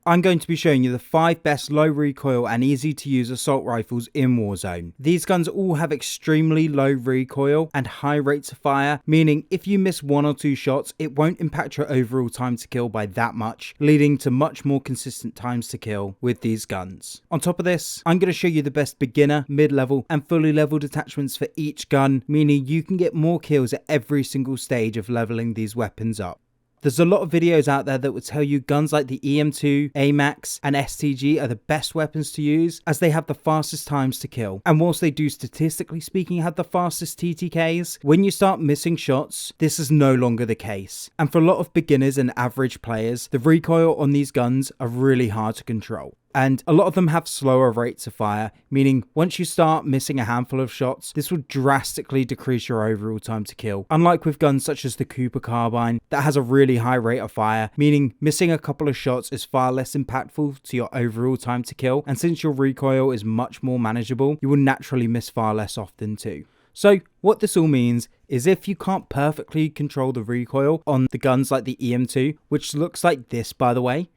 I'm going to be showing you the 5 best low recoil and easy to use assault rifles in Warzone. These guns all have extremely low recoil and high rates of fire, meaning if you miss 1 or 2 shots, it won't impact your overall time to kill by that much, leading to much more consistent times to kill with these guns. On top of this, I'm going to show you the best beginner, mid-level and fully leveled attachments for each gun, meaning you can get more kills at every single stage of leveling these weapons up. There's a lot of videos out there that will tell you guns like the EM2, AMAX and STG are the best weapons to use as they have the fastest times to kill. And whilst they do statistically speaking have the fastest TTKs, when you start missing shots, this is no longer the case. And for a lot of beginners and average players, the recoil on these guns are really hard to control. And a lot of them have slower rates of fire, meaning once you start missing a handful of shots, this will drastically decrease your overall time to kill. Unlike with guns such as the Cooper Carbine, that has a really high rate of fire, meaning missing a couple of shots is far less impactful to your overall time to kill. And since your recoil is much more manageable, you will naturally miss far less often too. So what this all means is if you can't perfectly control the recoil on the guns like the EM2, which looks like this by the way,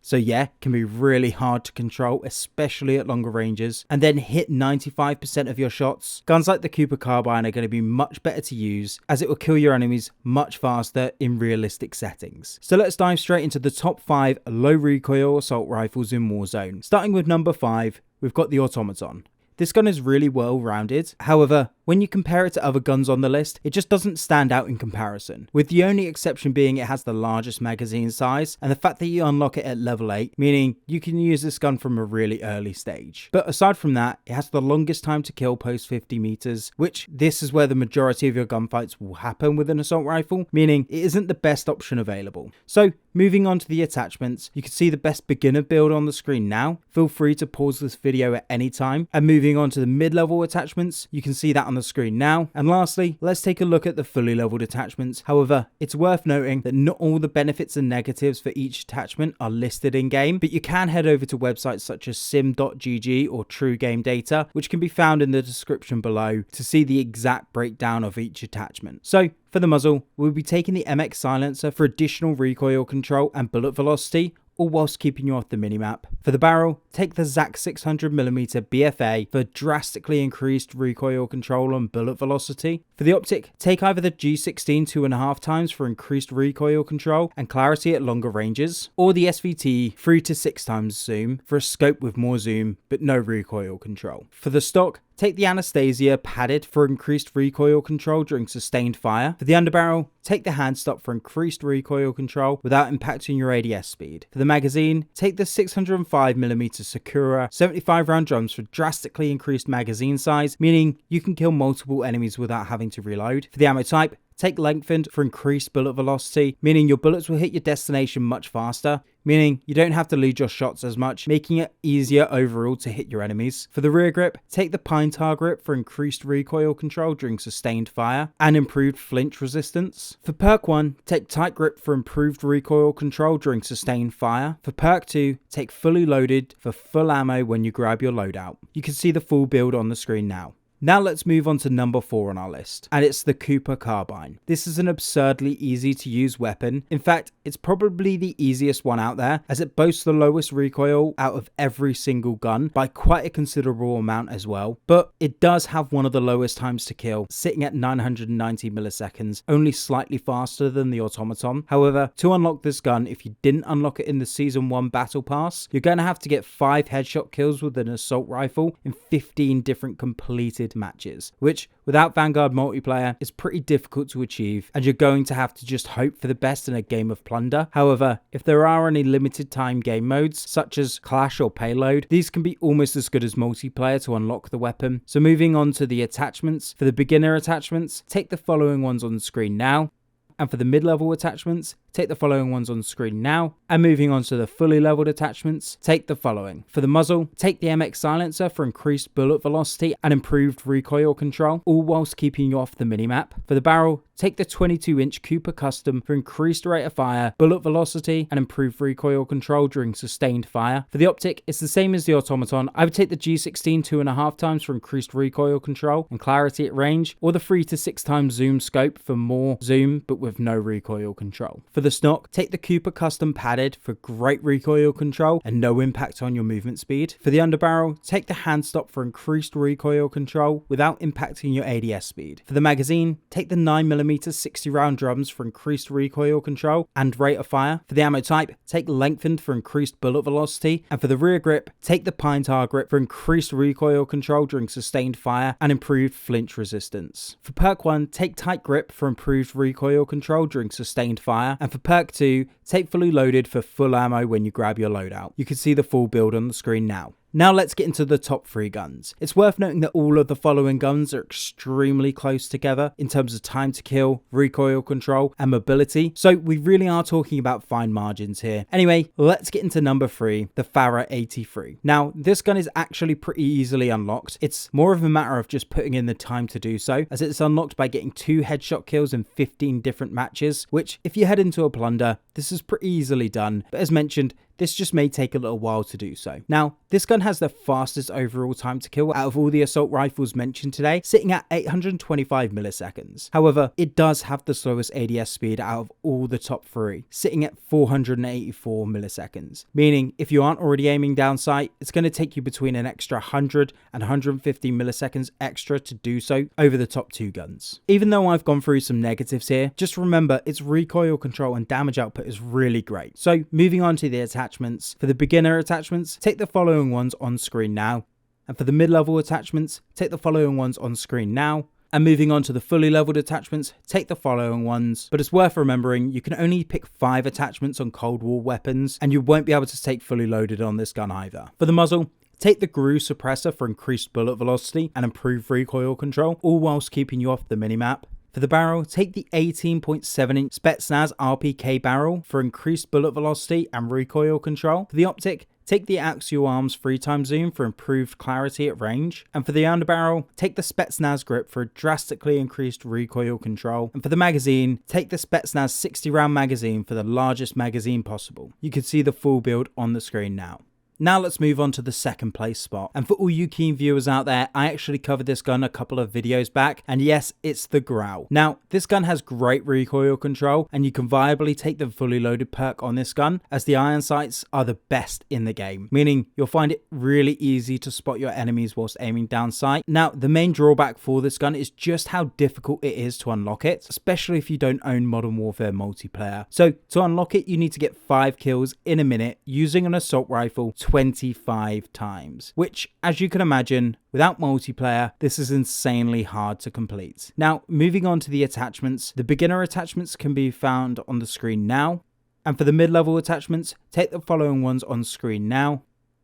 so yeah, can be really hard to control, especially at longer ranges, and then hit 95% of your shots, guns like the Cooper Carbine are going to be much better to use as it will kill your enemies much faster in realistic settings. So let's dive straight into the top 5 low recoil assault rifles in Warzone. Starting with number 5, we've got the Automaton. This gun is really well rounded, however, when you compare it to other guns on the list, it just doesn't stand out in comparison, with the only exception being it has the largest magazine size and the fact that you unlock it at level 8, meaning you can use this gun from a really early stage. But aside from that, it has the longest time to kill post 50 meters, which this is where the majority of your gunfights will happen with an assault rifle, meaning it isn't the best option available. So moving on to the attachments, you can see the best beginner build on the screen now. Feel free to pause this video at any time. And moving on to the mid-level attachments, you can see that on the screen now. And lastly, let's take a look at the fully leveled attachments. However, it's worth noting that not all the benefits and negatives for each attachment are listed in game, but you can head over to websites such as sim.gg or True Game Data, which can be found in the description below to see the exact breakdown of each attachment. So for the muzzle, we'll be taking the MX silencer for additional recoil control and bullet velocity, all whilst keeping you off the minimap. For the barrel, take the ZAC 600mm BFA for drastically increased recoil control and bullet velocity. For the optic, take either the G16 2.5 times for increased recoil control and clarity at longer ranges, or the SVT 3 to 6 times zoom for a scope with more zoom but no recoil control. For the stock, take the Anastasia padded for increased recoil control during sustained fire. For the underbarrel, take the hand stop for increased recoil control without impacting your ADS speed. For the magazine, take the 605mm Sakura 75 round drums for drastically increased magazine size, meaning you can kill multiple enemies without having to reload. For the ammo type, take lengthened for increased bullet velocity, meaning your bullets will hit your destination much faster, meaning you don't have to lead your shots as much, making it easier overall to hit your enemies. For the rear grip, take the pine tar grip for increased recoil control during sustained fire and improved flinch resistance. For perk 1, take tight grip for improved recoil control during sustained fire. For perk 2, take fully loaded for full ammo when you grab your loadout. You can see the full build on the screen now. Now let's move on to number 4 on our list, and it's the Cooper Carbine. This is an absurdly easy to use weapon. In fact, it's probably the easiest one out there as it boasts the lowest recoil out of every single gun by quite a considerable amount as well. But it does have one of the lowest times to kill, sitting at 990 milliseconds, only slightly faster than the Automaton. However, to unlock this gun, if you didn't unlock it in the Season 1 Battle Pass, you're going to have to get 5 headshot kills with an assault rifle in 15 different completed matches, which without Vanguard multiplayer is pretty difficult to achieve, and you're going to have to just hope for the best in a game of plunder. However, if there are any limited time game modes such as Clash or Payload, these can be almost as good as multiplayer to unlock the weapon. So moving on to the attachments, for the beginner attachments, take the following ones on the screen now. And for the mid-level attachments, take the following ones on screen now. And moving on to the fully leveled attachments, take the following. For the muzzle, take the MX silencer for increased bullet velocity and improved recoil control, all whilst keeping you off the minimap. For the barrel, take the 22-inch Cooper Custom for increased rate of fire, bullet velocity, and improved recoil control during sustained fire. For the optic, it's the same as the Automaton. I would take the G16 2.5 times for increased recoil control and clarity at range, or the 3 to 6 times zoom scope for more zoom but with no recoil control. For For the stock, take the Cooper Custom Padded for great recoil control and no impact on your movement speed. For the underbarrel, take the hand stop for increased recoil control without impacting your ADS speed. For the magazine, take the 9mm 60 round drums for increased recoil control and rate of fire. For the ammo type, take lengthened for increased bullet velocity. And for the rear grip, take the pine tar grip for increased recoil control during sustained fire and improved flinch resistance. For perk 1, take tight grip for improved recoil control during sustained fire. And for perk 2, take fully loaded for full ammo when you grab your loadout. You can see the full build on the screen now. Now let's get into the top 3 guns. It's worth noting that all of the following guns are extremely close together in terms of time to kill, recoil control, and mobility, so we really are talking about fine margins here. Anyway, let's get into number 3, the Fara M13. Now, this gun is actually pretty easily unlocked. It's more of a matter of just putting in the time to do so, as it's unlocked by getting 2 headshot kills in 15 different matches, which if you head into a plunder, this is pretty easily done, but as mentioned, this just may take a little while to do so. Now, this gun has the fastest overall time to kill out of all the assault rifles mentioned today, sitting at 825 milliseconds. However, it does have the slowest ADS speed out of all the top 3, sitting at 484 milliseconds. Meaning, if you aren't already aiming down sight, it's going to take you between an extra 100 and 150 milliseconds extra to do so over the top 2 guns. Even though I've gone through some negatives here, just remember its recoil control and damage output is really great. So, moving on to the attachments. For the beginner attachments, take the following ones on screen now. And for the mid-level attachments, take the following ones on screen now. And moving on to the fully leveled attachments, take the following ones. But it's worth remembering, you can only pick 5 attachments on Cold War weapons, and you won't be able to take fully loaded on this gun either. For the muzzle, take the Grau suppressor for increased bullet velocity and improved recoil control, all whilst keeping you off the minimap. For the barrel, take the 18.7-inch Spetsnaz RPK barrel for increased bullet velocity and recoil control. For the optic, take the axial arms 3x zoom for improved clarity at range. And for the underbarrel, take the Spetsnaz grip for a drastically increased recoil control. And for the magazine, take the Spetsnaz 60 round magazine for the largest magazine possible. You can see the full build on the screen now. Now let's move on to the second place spot. And for all you keen viewers out there, I actually covered this gun a couple of videos back, and yes, it's the Grau. Now, this gun has great recoil control, and you can viably take the fully loaded perk on this gun, as the iron sights are the best in the game, meaning you'll find it really easy to spot your enemies whilst aiming down sight. Now, the main drawback for this gun is just how difficult it is to unlock it, especially if you don't own Modern Warfare multiplayer. So, to unlock it, you need to get 5 kills in a minute using an assault rifle 25 times, which, as you can imagine, without multiplayer, this is insanely hard to complete. Now, moving on to the attachments, the beginner attachments can be found on the screen now, and for the mid-level attachments, take the following ones on screen now.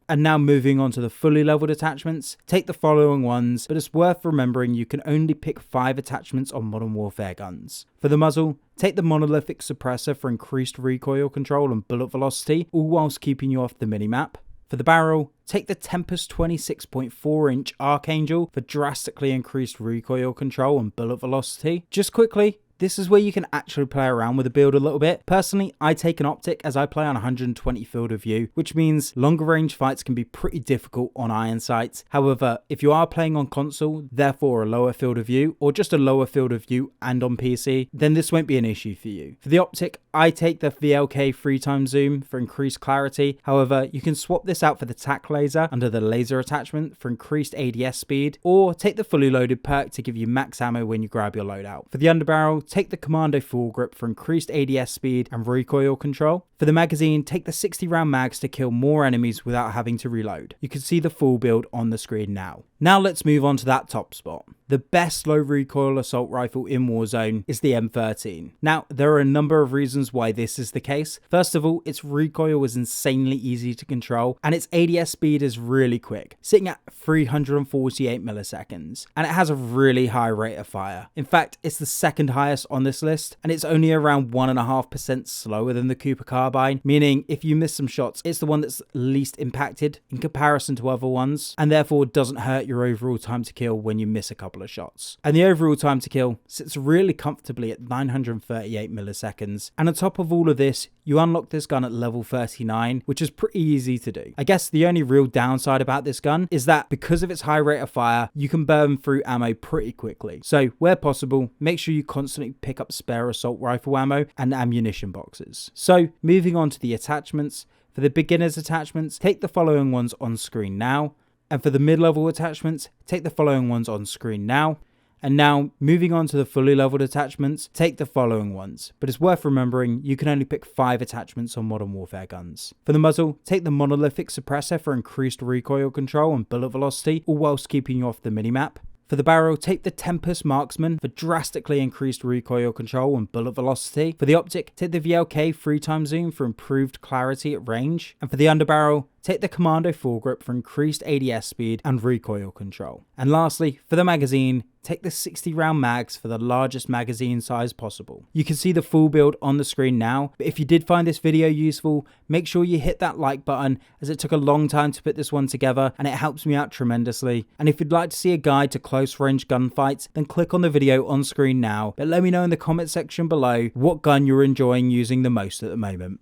And now moving on to the fully leveled attachments, take the following ones, but it's worth remembering you can only pick 5 attachments on Modern Warfare guns. For the muzzle, take the monolithic suppressor for increased recoil control and bullet velocity, all whilst keeping you off the minimap. For the barrel, take the Tempest 26.4-inch Archangel for drastically increased recoil control and bullet velocity. Just quickly, this is where you can actually play around with the build a little bit. Personally, I take an optic as I play on 120 field of view, which means longer range fights can be pretty difficult on iron sights. However, if you are playing on console, therefore a lower field of view, or just a lower field of view and on PC, then this won't be an issue for you. For the optic, I take the VLK 3x zoom for increased clarity. However, you can swap this out for the tac laser under the laser attachment for increased ADS speed, or take the fully loaded perk to give you max ammo when you grab your loadout. For the underbarrel, take the Commando full grip for increased ADS speed and recoil control. For the magazine, take the 60 round mags to kill more enemies without having to reload. You can see the full build on the screen now. Now let's move on to that top spot. The best low recoil assault rifle in Warzone is the M13. Now, there are a number of reasons why this is the case. First of all, its recoil is insanely easy to control, and its ADS speed is really quick, sitting at 348 milliseconds, and it has a really high rate of fire. In fact, it's the second highest on this list, and it's only around 1.5% slower than the Cooper Carbine, meaning if you miss some shots, it's the one that's least impacted in comparison to other ones, and therefore doesn't hurt your overall time to kill when you miss a couple couple of shots. And the overall time to kill sits really comfortably at 938 milliseconds. And on top of all of this, you unlock this gun at level 39, which is pretty easy to do. I guess the only real downside about this gun is that because of its high rate of fire, you can burn through ammo pretty quickly. So where possible, make sure you constantly pick up spare assault rifle ammo and ammunition boxes. So moving on to the attachments. For the beginner's attachments, take the following ones on screen now. And for the mid-level attachments, take the following ones on screen now. And now, moving on to the fully leveled attachments, take the following ones. But it's worth remembering, you can only pick 5 attachments on Modern Warfare guns. For the muzzle, take the monolithic suppressor for increased recoil control and bullet velocity, all whilst keeping you off the minimap. For the barrel, take the Tempest Marksman for drastically increased recoil control and bullet velocity. For the optic, take the VLK 3x zoom for improved clarity at range. And for the underbarrel, take the Commando foregrip for increased ADS speed and recoil control. And lastly, for the magazine, take the 60 round mags for the largest magazine size possible. You can see the full build on the screen now, but if you did find this video useful, make sure you hit that like button, as it took a long time to put this one together and it helps me out tremendously. And if you'd like to see a guide to close range gunfights, then click on the video on screen now, but let me know in the comment section below what gun you're enjoying using the most at the moment.